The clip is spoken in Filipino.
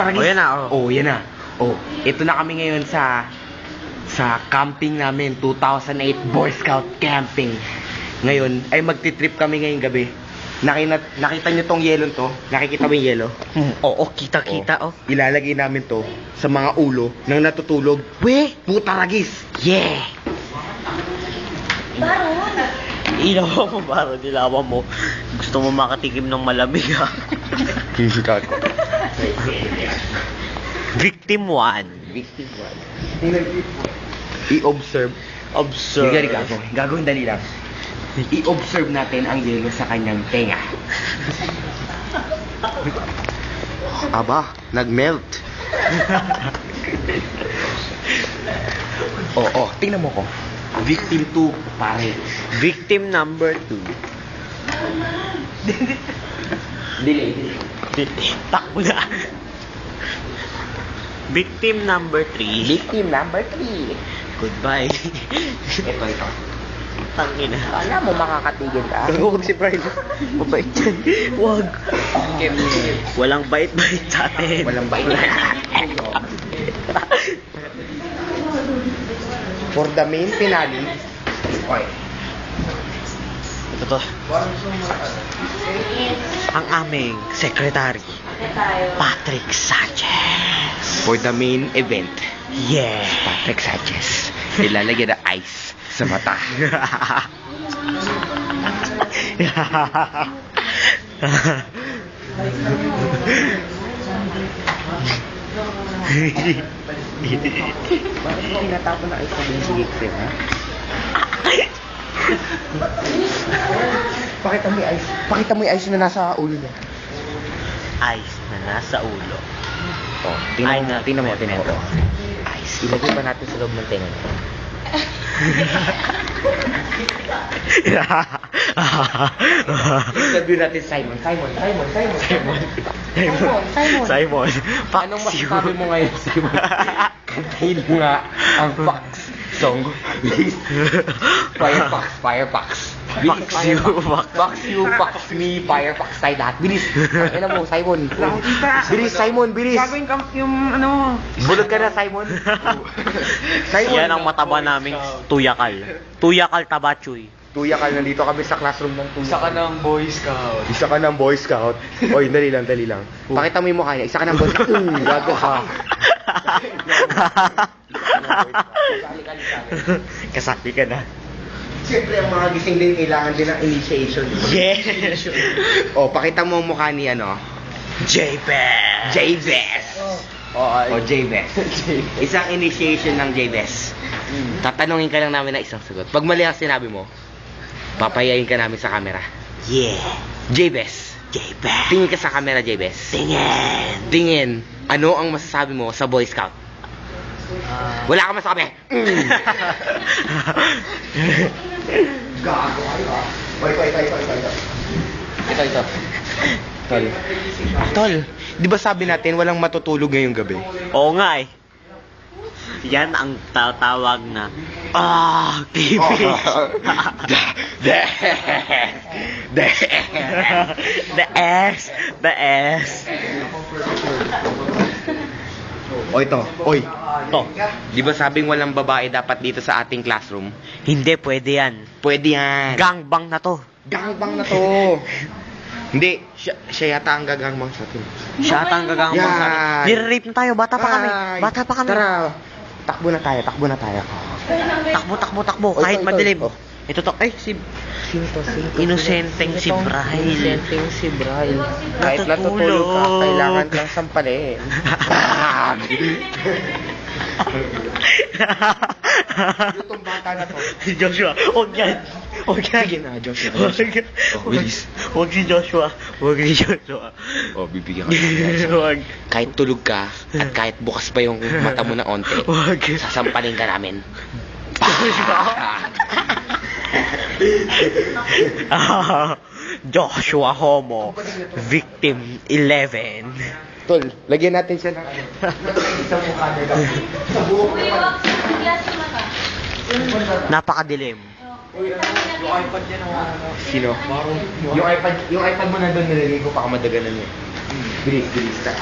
Oh, yan na, oh. Oh, yan na. Oh, ito na kami ngayon sa camping namin, 2008 Boy Scout camping. Ngayon, ay magti-trip kami ngayong gabi. Nakita nyo tong yellow to? Nakikita mo yung yellow? Oo, kita-kita, oh. Ilalagay namin to sa mga ulo ng natutulog. We! Putaragis! Yeah! Ilaw mo, baro, dilawan mo. Gusto mo makatikim ng malamig, ha? Victim 1. Victim 1. I-observe. Observe. Gagawin dali lang. I-observe natin ang yelo sa kanyang tenga. Aba, nag-melt. Oo, tingnan mo ko. Victim 2, pare. Victim number 2. Delay. Takbo na. Victim number 3. Victim number 3. Goodbye. Ito. Tangina. Alam mo, makakatigil ka. Huwag si Brian. Mabait yan. Huwag. Walang bait-bait sa atin. Walang bait. For the main finale. Okay. Ito to. Ang aming secretary, Patrick Sanchez. For the main event. Yeah. Patrick Sanchez. Ilalagyan ng ice sa mata. Bakit tinatapon na ice sa basic exam, ha? Pakita mo yung ice. Pakita mo yung ice na nasa ulo niya. Ice na nasa ulo. Oh, Ay, tingnan mo. Ice. Ilagay pa natin sa loob ng tenga. Interview natin Simon. Simon. Anong masasabi mo ngayon, Simon? Kantahin mo nga ang Fox song. Please. Firefox. Fox you, Fox. Fox you, Fox me, Firefox tayo lahat. Bilis. Ano mo, Simon? Bilis, Simon, bilis. Gagawin ka yung ano. Bulog ka na, Simon. Simon. Yan ang mataba naming tuyakal. Tuyakal tabachoy. Tuyakal, nandito kami sa classroom ng Tuyakal. Isa ka ng Boy Scout. Isa ka ng Boy Scout. Oy, dali lang. Pakita mo yung mukha niya. Isa ka ng Boy Scout. Gago ka. Kasali ka na. Siyempre, ang mga gising din, kailangan din ng initiation. Yeah! O, pakita mo ang mukha ni, ano? J-Best! J-Best! O, J-Best. Isang initiation ng J-Best. Tatanungin ka lang namin na isang sagot. Pag mali ang sinabi mo, papayayin ka namin sa camera. Yeah! J-Best. J-Best! Tingin ka sa camera, J-Best. Tingin. Ano ang masasabi mo sa Boy Scout? Wala ka masabi. Gago kayo, ha? Ito. Tol, di ba sabi natin walang matutulog ngayong gabi? Oo nga eh. Yan ang tatawag na TV. The S. O ito, oy. To. Di ba sabing walang babae dapat dito sa ating classroom? Hindi pwede yan. Pwede yan. Gangbang na to. Gangbang na to. Hindi, siya yata ang gagangbang sa atin. Siya ata ang gagangbang sa amin. Yan. Nire-rape na tayo. Bata pa kami. Tara, takbo na tayo. Takbo. Oy, Kahit ito. madilim. Oh. Ito to. Ay, Sino to? Inosenteng si Brahil. si Brahil. Kahit natutulog ka, kailangan kang sampalin. Itong bata na to. Si Joshua. Huwag yan. Sige na, Joshua. Bilis. Huwag si Joshua. Bibigyan ka ng Huwag. Kahit tulog ka, at kahit bukas pa yung mata mo na onte, Huwag. sasampalin ka namin. Joshua Homo. Victim 11. Tol, lagyan natin siya ng isang mukha na lang. Sa buhok naman. Napakadilim. Yung iPad niya na Sino? Yung iPad mo na doon, nilagay ko, baka madaganan niya. Bilis, ta.